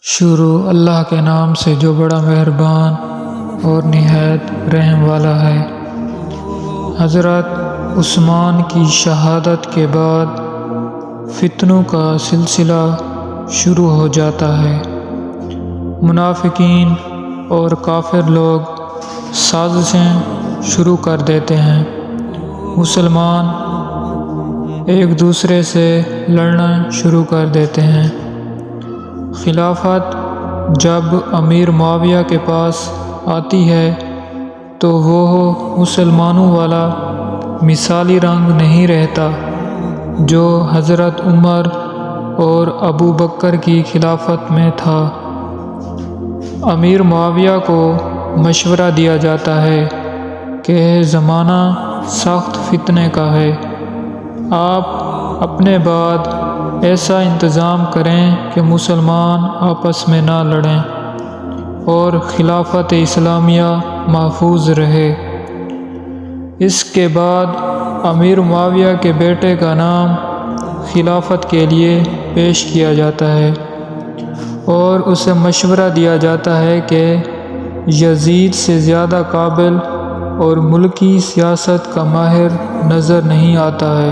شروع اللہ کے نام سے جو بڑا مہربان اور نہایت رحم والا ہے۔ حضرت عثمان کی شہادت کے بعد فتنوں کا سلسلہ شروع ہو جاتا ہے۔ منافقین اور کافر لوگ سازشیں شروع کر دیتے ہیں۔ مسلمان ایک دوسرے سے لڑنا شروع کر دیتے ہیں۔ خلافت جب امیر معاویہ کے پاس آتی ہے تو وہ مسلمانوں والا مثالی رنگ نہیں رہتا جو حضرت عمر اور ابو بکر کی خلافت میں تھا۔ امیر معاویہ کو مشورہ دیا جاتا ہے کہ زمانہ سخت فتنے کا ہے، آپ اپنے بعد ایسا انتظام کریں کہ مسلمان آپس میں نہ لڑیں اور خلافت اسلامیہ محفوظ رہے۔ اس کے بعد امیر معاویہ کے بیٹے کا نام خلافت کے لیے پیش کیا جاتا ہے اور اسے مشورہ دیا جاتا ہے کہ یزید سے زیادہ قابل اور ملکی سیاست کا ماہر نظر نہیں آتا ہے،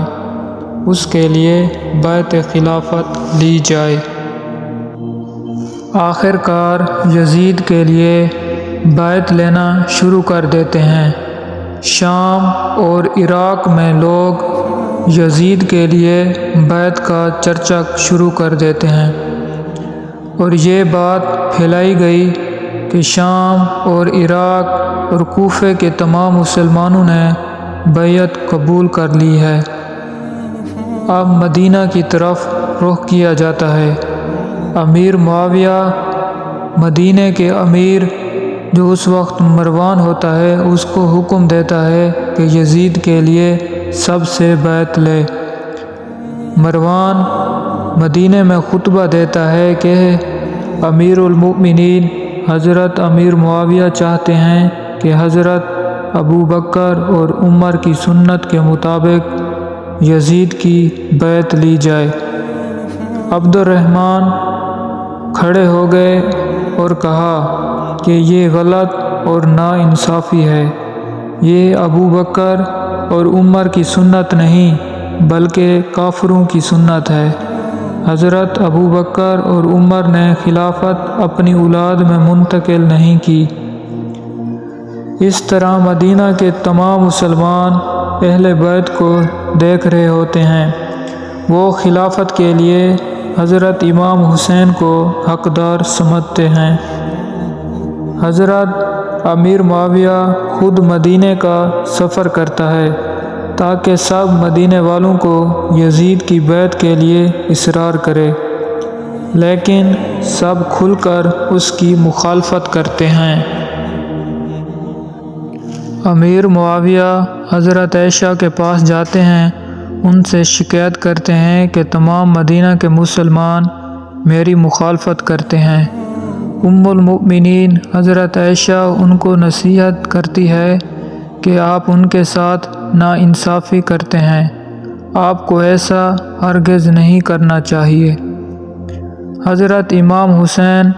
اس کے لیے بیعت خلافت لی جائے۔ آخر کار یزید کے لیے بیعت لینا شروع کر دیتے ہیں۔ شام اور عراق میں لوگ یزید کے لیے بیعت کا چرچا شروع کر دیتے ہیں اور یہ بات پھیلائی گئی کہ شام اور عراق اور کوفے کے تمام مسلمانوں نے بیعت قبول کر لی ہے۔ اب مدینہ کی طرف رخ کیا جاتا ہے۔ امیر معاویہ مدینہ کے امیر جو اس وقت مروان ہوتا ہے اس کو حکم دیتا ہے کہ یزید کے لیے سب سے بیعت لے۔ مروان مدینہ میں خطبہ دیتا ہے کہ امیر المؤمنین حضرت امیر معاویہ چاہتے ہیں کہ حضرت ابو بکر اور عمر کی سنت کے مطابق یزید کی بیعت لی جائے۔ عبد الرحمن کھڑے ہو گئے اور کہا کہ یہ غلط اور ناانصافی ہے، یہ ابو بکر اور عمر کی سنت نہیں بلکہ کافروں کی سنت ہے۔ حضرت ابو بکر اور عمر نے خلافت اپنی اولاد میں منتقل نہیں کی۔ اس طرح مدینہ کے تمام مسلمان اہل بیت کو دیکھ رہے ہوتے ہیں۔ وہ خلافت کے لیے حضرت امام حسین کو حقدار سمجھتے ہیں۔ حضرت امیر معاویہ خود مدینہ کا سفر کرتا ہے تاکہ سب مدینہ والوں کو یزید کی بیعت کے لیے اصرار کرے، لیکن سب کھل کر اس کی مخالفت کرتے ہیں۔ امیر معاویہ حضرت عائشہ کے پاس جاتے ہیں، ان سے شکایت کرتے ہیں کہ تمام مدینہ کے مسلمان میری مخالفت کرتے ہیں۔ ام المؤمنین حضرت عائشہ ان کو نصیحت کرتی ہے کہ آپ ان کے ساتھ ناانصافی کرتے ہیں، آپ کو ایسا ہرگز نہیں کرنا چاہیے۔ حضرت امام حسین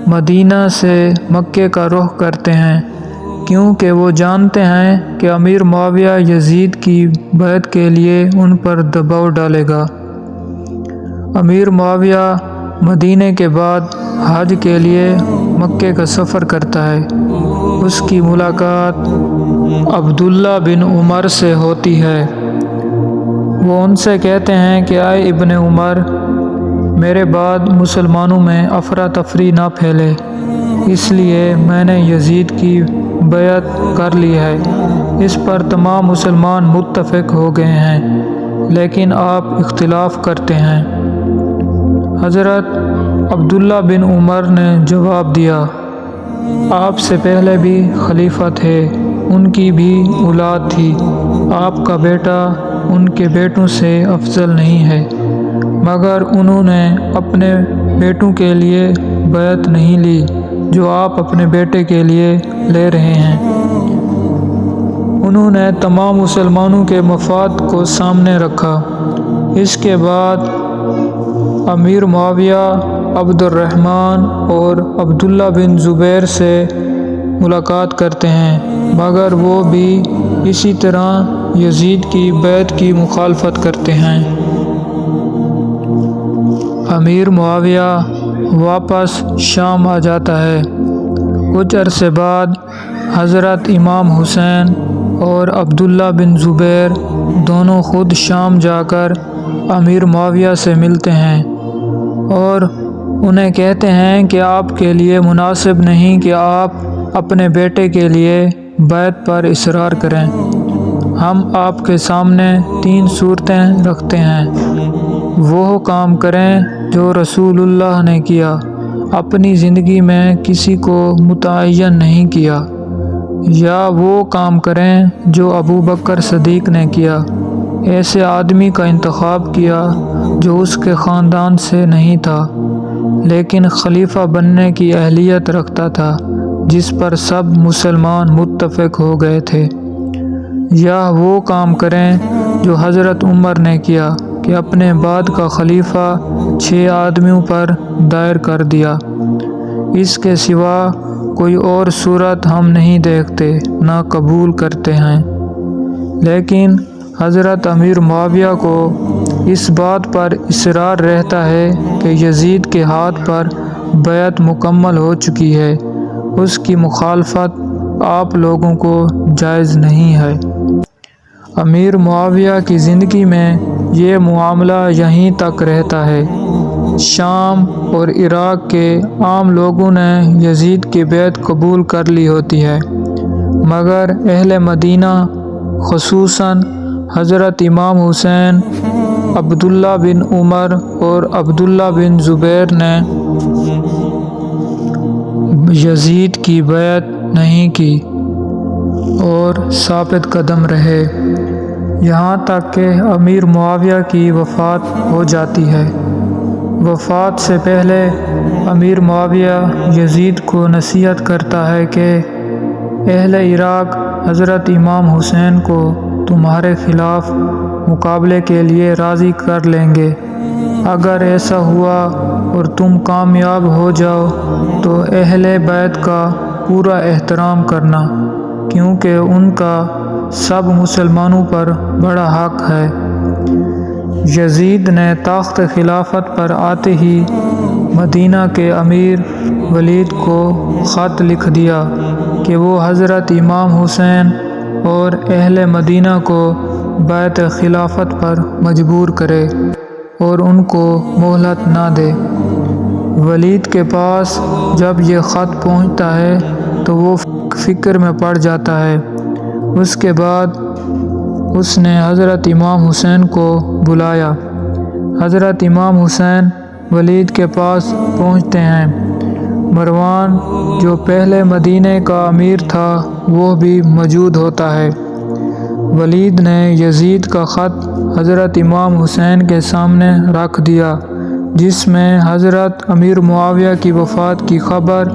مدینہ سے مکے کا رخ کرتے ہیں کیونکہ وہ جانتے ہیں کہ امیر معاویہ یزید کی بیعت کے لیے ان پر دباؤ ڈالے گا۔ امیر معاویہ مدینہ کے بعد حج کے لیے مکے کا سفر کرتا ہے۔ اس کی ملاقات عبداللہ بن عمر سے ہوتی ہے۔ وہ ان سے کہتے ہیں کہ اے ابن عمر، میرے بعد مسلمانوں میں افراتفری نہ پھیلے، اس لیے میں نے یزید کی بیعت کر لی ہے۔ اس پر تمام مسلمان متفق ہو گئے ہیں، لیکن آپ اختلاف کرتے ہیں۔ حضرت عبداللہ بن عمر نے جواب دیا، آپ سے پہلے بھی خلیفہ تھے، ان کی بھی اولاد تھی، آپ کا بیٹا ان کے بیٹوں سے افضل نہیں ہے، مگر انہوں نے اپنے بیٹوں کے لیے بیعت نہیں لی جو آپ اپنے بیٹے کے لیے لے رہے ہیں۔ انہوں نے تمام مسلمانوں کے مفاد کو سامنے رکھا۔ اس کے بعد امیر معاویہ عبد الرحمن اور عبداللہ بن زبیر سے ملاقات کرتے ہیں، مگر وہ بھی اسی طرح یزید کی بیعت کی مخالفت کرتے ہیں۔ امیر معاویہ واپس شام آ جاتا ہے۔ کچھ عرصے بعد حضرت امام حسین اور عبداللہ بن زبیر دونوں خود شام جا کر امیر معاویہ سے ملتے ہیں اور انہیں کہتے ہیں کہ آپ کے لیے مناسب نہیں کہ آپ اپنے بیٹے کے لیے بیعت پر اصرار کریں۔ ہم آپ کے سامنے 3 صورتیں رکھتے ہیں۔ وہ کام کریں جو رسول اللہ نے کیا، اپنی زندگی میں کسی کو متعین نہیں کیا، یا وہ کام کریں جو ابو بکر صدیق نے کیا، ایسے آدمی کا انتخاب کیا جو اس کے خاندان سے نہیں تھا لیکن خلیفہ بننے کی اہلیت رکھتا تھا، جس پر سب مسلمان متفق ہو گئے تھے، یا وہ کام کریں جو حضرت عمر نے کیا کہ اپنے بعد کا خلیفہ 6 آدمیوں پر دائر کر دیا۔ اس کے سوا کوئی اور صورت ہم نہیں دیکھتے نہ قبول کرتے ہیں۔ لیکن حضرت امیر معاویہ کو اس بات پر اصرار رہتا ہے کہ یزید کے ہاتھ پر بیعت مکمل ہو چکی ہے، اس کی مخالفت آپ لوگوں کو جائز نہیں ہے۔ امیر معاویہ کی زندگی میں یہ معاملہ یہیں تک رہتا ہے۔ شام اور عراق کے عام لوگوں نے یزید کی بیعت قبول کر لی ہوتی ہے، مگر اہل مدینہ خصوصاً حضرت امام حسین، عبداللہ بن عمر اور عبداللہ بن زبیر نے یزید کی بیعت نہیں کی اور ثابت قدم رہے، یہاں تک کہ امیر معاویہ کی وفات ہو جاتی ہے۔ وفات سے پہلے امیر معاویہ یزید کو نصیحت کرتا ہے کہ اہل عراق حضرت امام حسین کو تمہارے خلاف مقابلے کے لیے راضی کر لیں گے۔ اگر ایسا ہوا اور تم کامیاب ہو جاؤ تو اہل بیت کا پورا احترام کرنا، کیونکہ ان کا سب مسلمانوں پر بڑا حق ہے۔ یزید نے تخت خلافت پر آتے ہی مدینہ کے امیر ولید کو خط لکھ دیا کہ وہ حضرت امام حسین اور اہل مدینہ کو بیعت خلافت پر مجبور کرے اور ان کو مہلت نہ دے۔ ولید کے پاس جب یہ خط پہنچتا ہے تو وہ فکر میں پڑ جاتا ہے۔ اس کے بعد اس نے حضرت امام حسین کو بلایا۔ حضرت امام حسین ولید کے پاس پہنچتے ہیں۔ مروان جو پہلے مدینہ کا امیر تھا وہ بھی موجود ہوتا ہے۔ ولید نے یزید کا خط حضرت امام حسین کے سامنے رکھ دیا، جس میں حضرت امیر معاویہ کی وفات کی خبر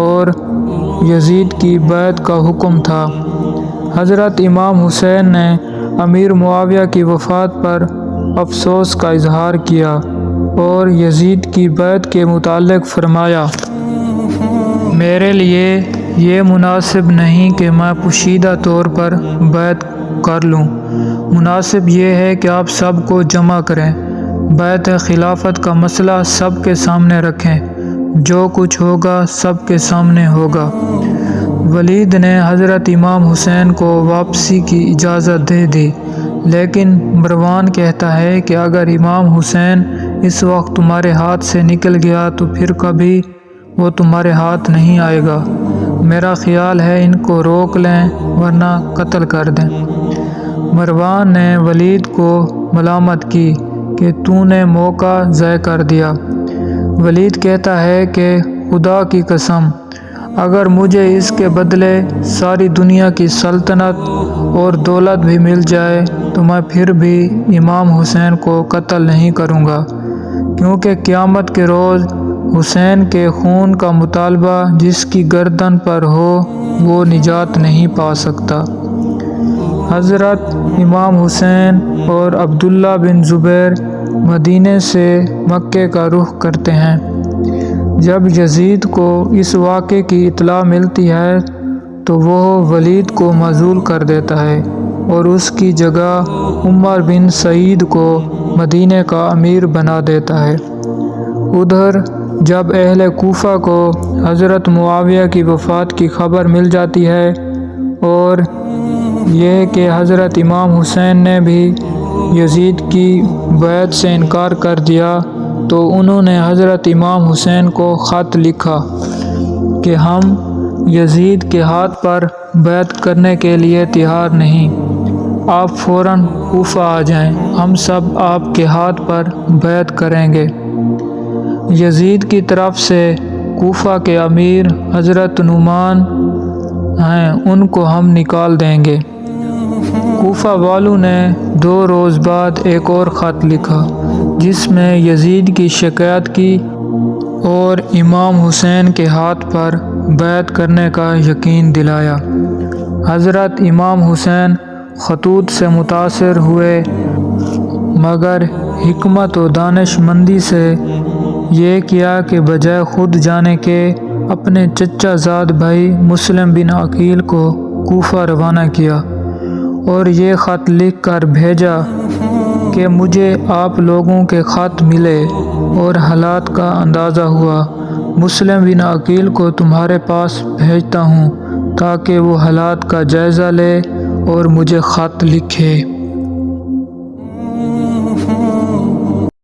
اور یزید کی بیعت کا حکم تھا۔ حضرت امام حسین نے امیر معاویہ کی وفات پر افسوس کا اظہار کیا اور یزید کی بیعت کے متعلق فرمایا، میرے لیے یہ مناسب نہیں کہ میں پوشیدہ طور پر بیعت کر لوں۔ مناسب یہ ہے کہ آپ سب کو جمع کریں، بیعت خلافت کا مسئلہ سب کے سامنے رکھیں، جو کچھ ہوگا سب کے سامنے ہوگا۔ ولید نے حضرت امام حسین کو واپسی کی اجازت دے دی، لیکن مروان کہتا ہے کہ اگر امام حسین اس وقت تمہارے ہاتھ سے نکل گیا تو پھر کبھی وہ تمہارے ہاتھ نہیں آئے گا۔ میرا خیال ہے ان کو روک لیں ورنہ قتل کر دیں۔ مروان نے ولید کو ملامت کی کہ تو نے موقع ضائع کر دیا۔ ولید کہتا ہے کہ خدا کی قسم، اگر مجھے اس کے بدلے ساری دنیا کی سلطنت اور دولت بھی مل جائے تو میں پھر بھی امام حسین کو قتل نہیں کروں گا، کیونکہ قیامت کے روز حسین کے خون کا مطالبہ جس کی گردن پر ہو وہ نجات نہیں پا سکتا۔ حضرت امام حسین اور عبداللہ بن زبیر مدینے سے مکے کا رخ کرتے ہیں۔ جب یزید کو اس واقعے کی اطلاع ملتی ہے تو وہ ولید کو معزول کر دیتا ہے اور اس کی جگہ عمر بن سعید کو مدینے کا امیر بنا دیتا ہے۔ ادھر جب اہل کوفہ کو حضرت معاویہ کی وفات کی خبر مل جاتی ہے اور یہ کہ حضرت امام حسین نے بھی یزید کی بیعت سے انکار کر دیا، تو انہوں نے حضرت امام حسین کو خط لکھا کہ ہم یزید کے ہاتھ پر بیعت کرنے کے لیے تیار نہیں، آپ فوراً کوفہ آ جائیں، ہم سب آپ کے ہاتھ پر بیعت کریں گے۔ یزید کی طرف سے کوفہ کے امیر حضرت نعمان ہیں، ان کو ہم نکال دیں گے۔ کوفہ والوں نے 2 روز بعد ایک اور خط لکھا جس میں یزید کی شکایت کی اور امام حسین کے ہاتھ پر بیعت کرنے کا یقین دلایا۔ حضرت امام حسین خطوط سے متاثر ہوئے مگر حکمت و دانش مندی سے یہ کیا کہ بجائے خود جانے کے اپنے چچا زاد بھائی مسلم بن عقیل کو کوفہ روانہ کیا اور یہ خط لکھ کر بھیجا کہ مجھے آپ لوگوں کے خط ملے اور حالات کا اندازہ ہوا، مسلم بن عقیل کو تمہارے پاس بھیجتا ہوں تاکہ وہ حالات کا جائزہ لے اور مجھے خط لکھے۔